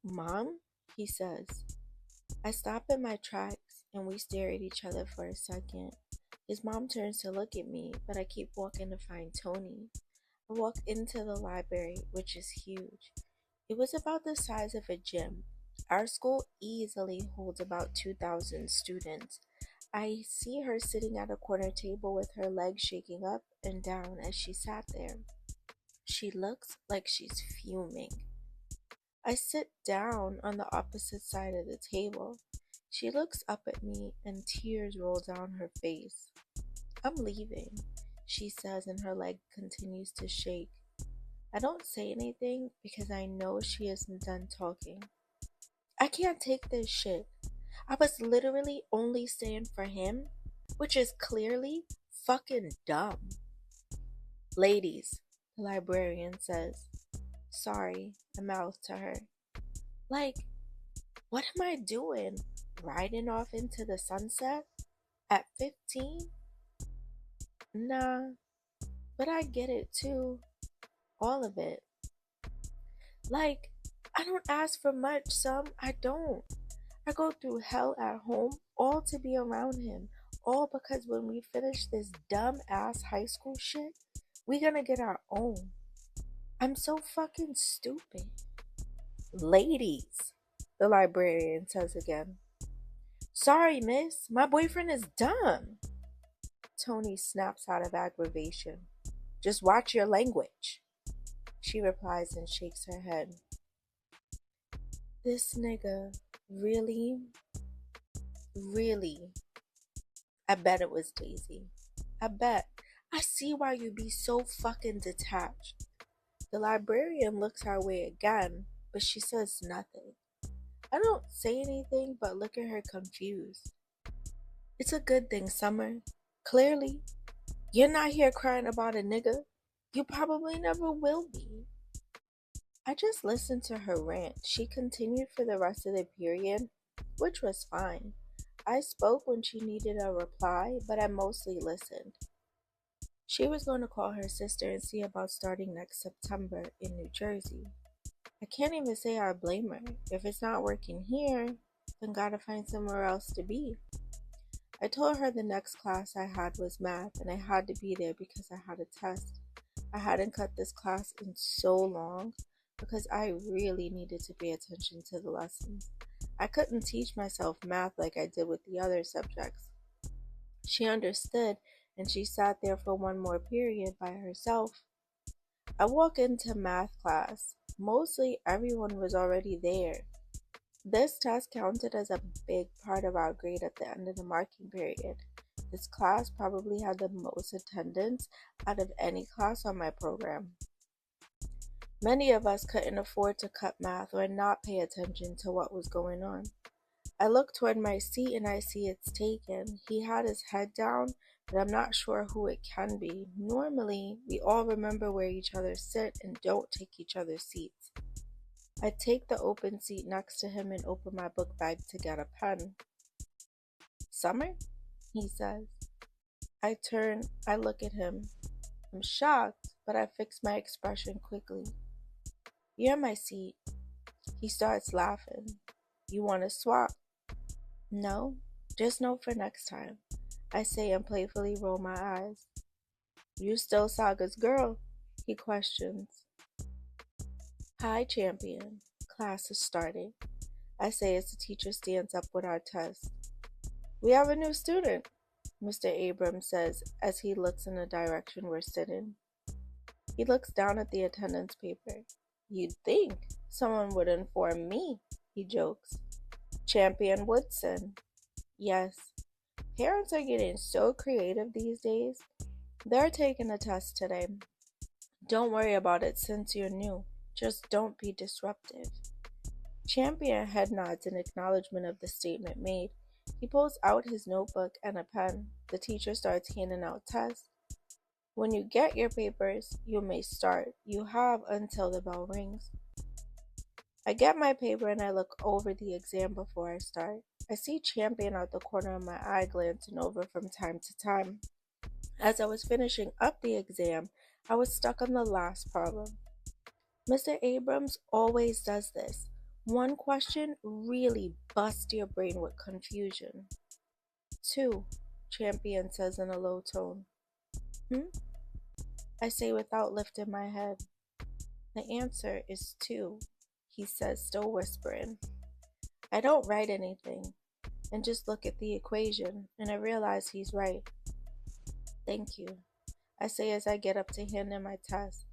Mom? He says. I stop in my tracks and we stare at each other for a second. His mom turns to look at me, but I keep walking to find Tony. I walk into the library, which is huge. It was about the size of a gym. Our school easily holds about 2,000 students. I see her sitting at a corner table with her legs shaking up and down as she sat there. She looks like she's fuming. I sit down on the opposite side of the table. She looks up at me and tears roll down her face. I'm leaving, she says, and her leg continues to shake. I don't say anything because I know she isn't done talking. I can't take this shit. I was literally only staying for him, which is clearly fucking dumb. Ladies, the librarian says. Sorry, I mouth to her. Like, what am I doing? Riding off into the sunset? At 15? Nah, but I get it too. All of it. Like, I don't ask for much, some I don't. I go through hell at home, all to be around him. All because when we finish this dumb ass high school shit, we gonna get our own. I'm so fucking stupid. Ladies, the librarian says again. Sorry, miss, my boyfriend is dumb. Tony snaps out of aggravation. Just watch your language. She replies and shakes her head. This nigga really, really. I bet it was Daisy. I bet. I see why you be so fucking detached. The librarian looks our way again, but she says nothing. I don't say anything but look at her confused. It's a good thing, Summer. Clearly, you're not here crying about a nigga. You probably never will be. I just listened to her rant. She continued for the rest of the period, which was fine. I spoke when she needed a reply, but I mostly listened. She was going to call her sister and see about starting next September in New Jersey. I can't even say I blame her. If it's not working here, then gotta find somewhere else to be. I told her the next class I had was math and I had to be there because I had a test. I hadn't cut this class in so long because I really needed to pay attention to the lessons. I couldn't teach myself math like I did with the other subjects. She understood and she sat there for one more period by herself. I walk into math class. Mostly everyone was already there. This test counted as a big part of our grade at the end of the marking period. This class probably had the most attendance out of any class on my program. Many of us couldn't afford to cut math or not pay attention to what was going on. I look toward my seat and I see it's taken. He had his head down, but I'm not sure who it can be. Normally, we all remember where each other sit and don't take each other's seats. I take the open seat next to him and open my book bag to get a pen. Summer? He says. I turn, I look at him. I'm shocked, but I fix my expression quickly. You're my seat. He starts laughing. You want to swap? No, just know for next time. I say and playfully roll my eyes. You still Saga's girl? He questions. Hi, champion. Class is starting. I say as the teacher stands up with our test. We have a new student, Mr. Abrams says as he looks in the direction we're sitting. He looks down at the attendance paper. You'd think someone would inform me, he jokes. Champion Woodson. Yes. Parents are getting so creative these days. They're taking a test today. Don't worry about it since you're new. Just don't be disruptive. Champion head nods in acknowledgement of the statement made. He pulls out his notebook and a pen. The teacher starts handing out tests. When you get your papers, you may start. You have until the bell rings. I get my paper and I look over the exam before I start. I see Champion out the corner of my eye glancing over from time to time. As I was finishing up the exam, I was stuck on the last problem. Mr. Abrams always does this. One question really busts your brain with confusion. Two, Champion says in a low tone. Hmm? I say without lifting my head. The answer is two, he says, still whispering. I don't write anything and just look at the equation, and I realize he's right. Thank you, I say as I get up to hand in my test.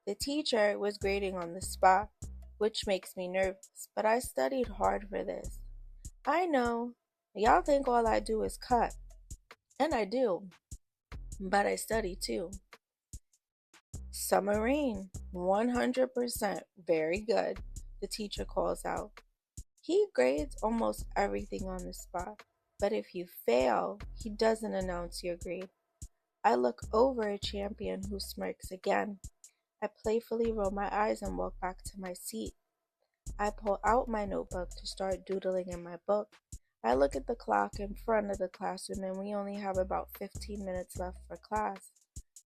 The teacher was grading on the spot, which makes me nervous, but I studied hard for this. I know, y'all think all I do is cut, and I do, but I study too. Summer Rayne, 100%, very good, the teacher calls out. He grades almost everything on the spot, but if you fail, he doesn't announce your grade. I look over at Champion, who smirks again. I playfully roll my eyes and walk back to my seat. I pull out my notebook to start doodling in my book. I look at the clock in front of the classroom and we only have about 15 minutes left for class.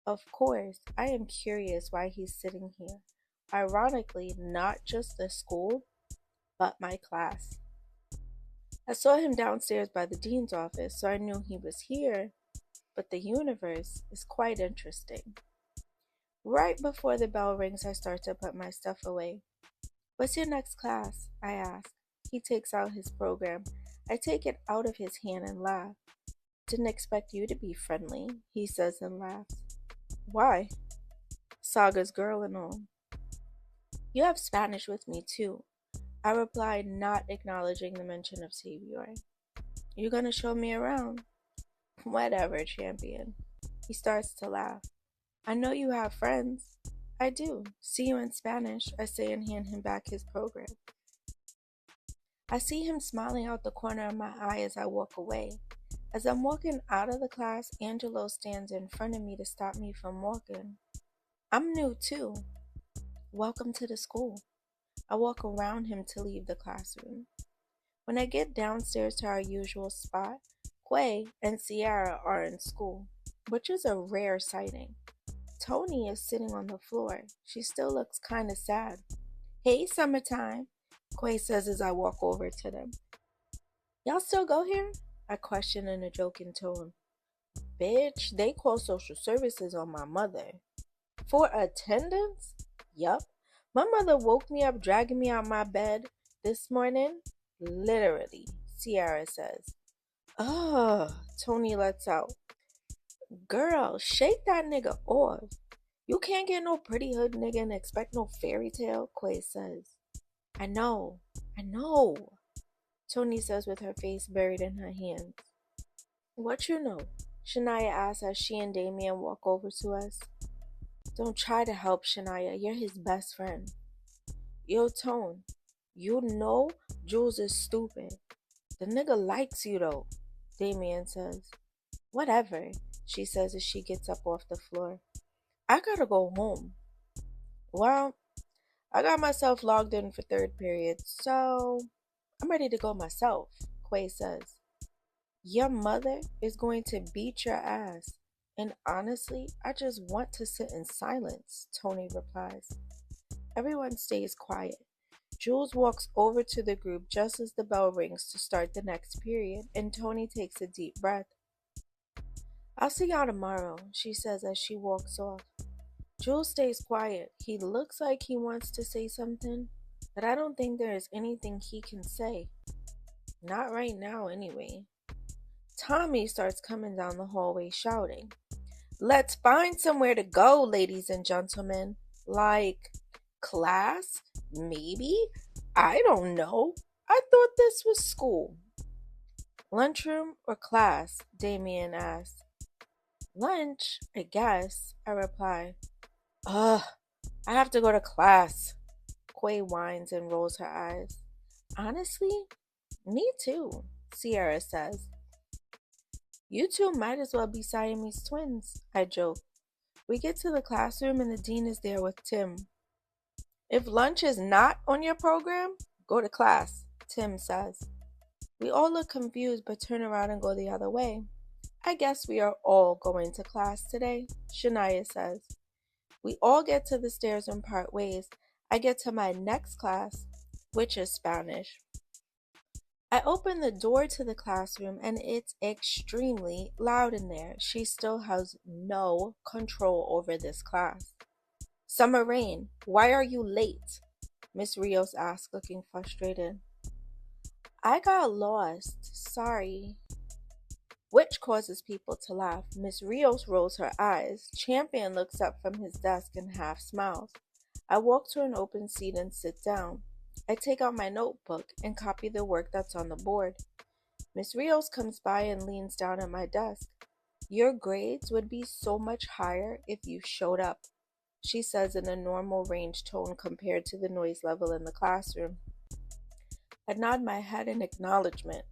Of course, I am curious why he's sitting here. Ironically, not just the school, but my class. I saw him downstairs by the dean's office, so I knew he was here, but the universe is quite interesting. Right before the bell rings, I start to put my stuff away. What's your next class? I ask. He takes out his program. I take it out of his hand and laugh. Didn't expect you to be friendly, he says and laughs. Why? Saga's girl and all. You have Spanish with me too, I replied, not acknowledging the mention of Savior. You gonna show me around? Whatever, Champion. He starts to laugh. I know you have friends. I do. See you in Spanish, I say and hand him back his program. I see him smiling out the corner of my eye as I walk away. As I'm walking out of the class, Angelo stands in front of me to stop me from walking. I'm new too. Welcome to the school. I walk around him to leave the classroom. When I get downstairs to our usual spot, Coya and Sierra are in school, which is a rare sighting. Tony is sitting on the floor. She still looks kind of sad. Hey, summertime, Coya says as I walk over to them. Y'all still go here? I question in a joking tone. Bitch, they call social services on my mother. For attendance? Yup. My mother woke me up dragging me out my bed this morning. Literally, Sierra says. Ugh, Tony lets out. Girl, shake that nigga off. You can't get no pretty hood nigga and expect no fairy tale, Coya says. I know. Tony says with her face buried in her hands. What you know? Shania asks as she and Damien walk over to us. Don't try to help Shania, you're his best friend. Yo, Tone, you know Jules is stupid. The nigga likes you though, Damien says. Whatever, she says as she gets up off the floor. I gotta go home. Well, I got myself logged in for third period, so I'm ready to go myself, Quay says. Your mother is going to beat your ass. And honestly, I just want to sit in silence, Tony replies. Everyone stays quiet. Jules walks over to the group just as the bell rings to start the next period, and Tony takes a deep breath. I'll see y'all tomorrow, she says as she walks off. Jules stays quiet. He looks like he wants to say something, but I don't think there is anything he can say. Not right now, anyway. Tommy starts coming down the hallway shouting, Let's find somewhere to go, ladies and gentlemen. Like, class? Maybe? I don't know. I thought this was school. Lunchroom or class? Damien asked. Lunch, I guess, I reply. Ugh, I have to go to class. Coya whines and rolls her eyes. Honestly, me too, Sierra says. You two might as well be Siamese twins, I joke. We get to the classroom and the dean is there with Tim. If lunch is not on your program, go to class, Tim says. We all look confused but turn around and go the other way. I guess we are all going to class today, Shania says. We all get to the stairs and part ways. I get to my next class. which is Spanish. I open the door to the classroom and it's extremely loud in there. She still has no control over this class. Summer Rain, why are you late? Miss Rios asked, looking frustrated. I got lost. Sorry. Which causes people to laugh. Miss Rios rolls her eyes. Champion looks up from his desk and half smiles. I walk to an open seat and sit down. I take out my notebook and copy the work that's on the board. Miss Rios comes by and leans down at my desk. Your grades would be so much higher if you showed up, she says in a normal range tone compared to the noise level in the classroom. I nod my head in acknowledgement.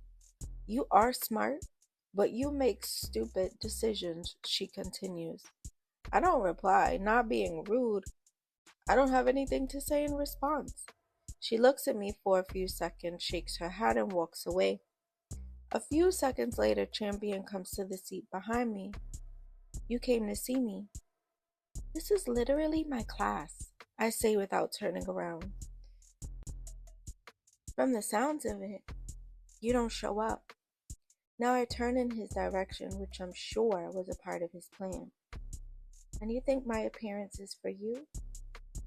You are smart, but you make stupid decisions, she continues. I don't reply, not being rude. I don't have anything to say in response. She looks at me for a few seconds, shakes her head, and walks away. A few seconds later, Champion comes to the seat behind me. You came to see me. This is literally my class, I say without turning around. From the sounds of it, you don't show up. Now I turn in his direction, which I'm sure was a part of his plan. And you think my appearance is for you?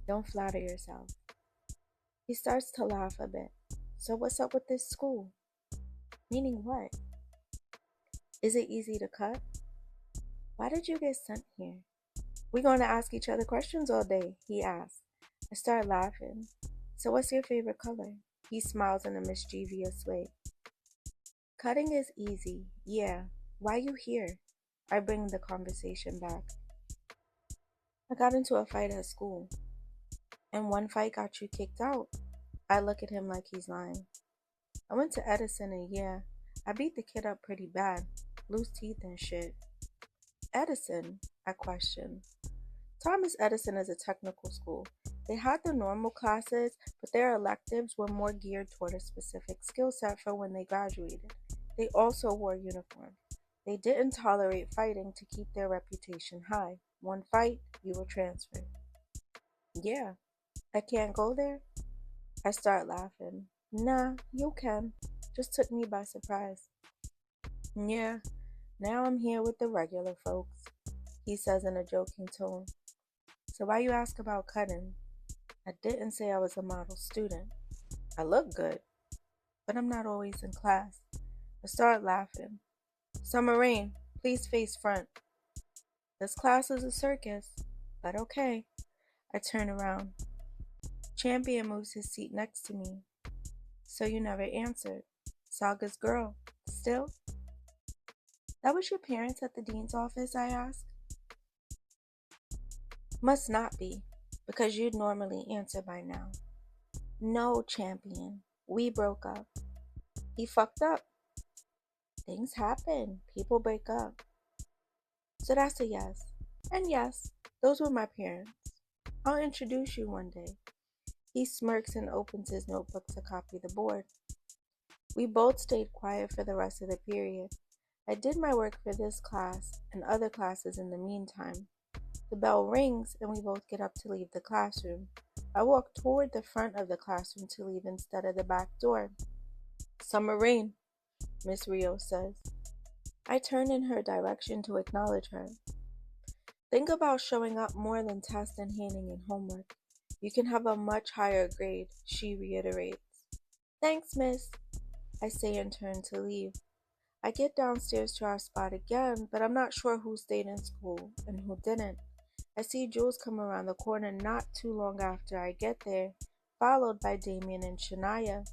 Don't flatter yourself. He starts to laugh a bit. So what's up with this school? Meaning what? Is it easy to cut? Why did you get sent here? We're going to ask each other questions all day, he asks. I start laughing. So what's your favorite color? He smiles in a mischievous way. Cutting is easy. Yeah. Why you here? I bring the conversation back. I got into a fight at school. And one fight got you kicked out. I look at him like he's lying. I went to Edison and yeah, I beat the kid up pretty bad. Loose teeth and shit. Edison? I question. Thomas Edison is a technical school. They had the normal classes, but their electives were more geared toward a specific skill set for when they graduated. They also wore uniforms. They didn't tolerate fighting to keep their reputation high. One fight, you were transferred. Yeah, I can't go there? I start laughing. Nah, you can. Just took me by surprise. Yeah, now I'm here with the regular folks, he says in a joking tone. So why you ask about cutting? I didn't say I was a model student. I look good, but I'm not always in class. I start laughing. Summer Rain, please face front. This class is a circus, but okay. I turn around. Champion moves his seat next to me. So you never answered. Saga's girl. Still? That was your parents at the dean's office, I ask. Must not be, because you'd normally answer by now. No, Champion. We broke up. He fucked up. Things happen. People break up. So that's a yes. And yes, those were my parents. I'll introduce you one day. He smirks and opens his notebook to copy the board. We both stayed quiet for the rest of the period. I did my work for this class and other classes in the meantime. The bell rings and we both get up to leave the classroom. I walk toward the front of the classroom to leave instead of the back door. Summer Rain, Miss Rio says. I turn in her direction to acknowledge her. Think about showing up more than tests and handing in homework. You can have a much higher grade, she reiterates. Thanks, miss, I say and turn to leave. I get downstairs to our spot again, but I'm not sure who stayed in school and who didn't. I see Jules come around the corner not too long after I get there, followed by Damien and Shania.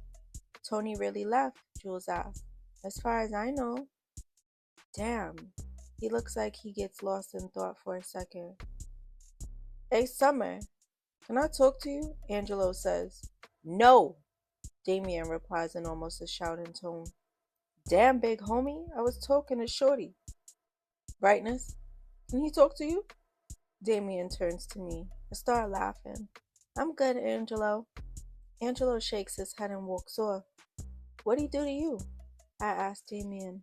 Tony really left, Jules asks. As far as I know. Damn. He looks like he gets lost in thought for a second. Hey, Summer, can I talk to you? Angelo says. No, Damien replies in almost a shouting tone. Damn, big homie, I was talking to Shorty. Brightness, can he talk to you? Damien turns to me. I start laughing. I'm good, Angelo. Angelo shakes his head and walks off. What'd he do to you? I asked Damien.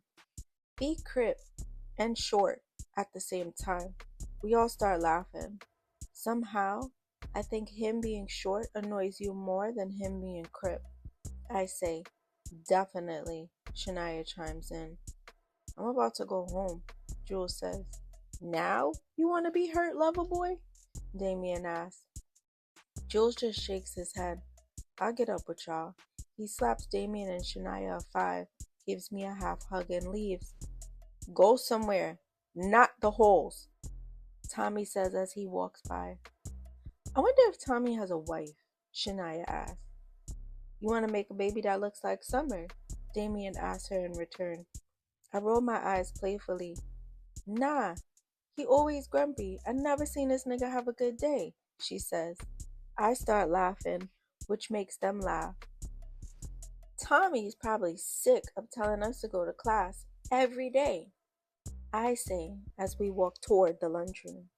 Be crip and short at the same time. We all start laughing. Somehow, I think him being short annoys you more than him being crip. I say, definitely, Shania chimes in. I'm about to go home, Jules says. Now? You want to be hurt, lover boy? Damien asks. Jules just shakes his head. I'll get up with y'all. He slaps Damien and Shania a 5, gives me a half hug, and leaves. Go somewhere, not the holes, Tommy says as he walks by. I wonder if Tommy has a wife, Shania asks. You want to make a baby that looks like Summer? Damien asks her in return. I roll my eyes playfully. Nah, he always grumpy. I never seen this nigga have a good day, she says. I start laughing, which makes them laugh. Tommy's probably sick of telling us to go to class every day, I say as we walk toward the lunchroom.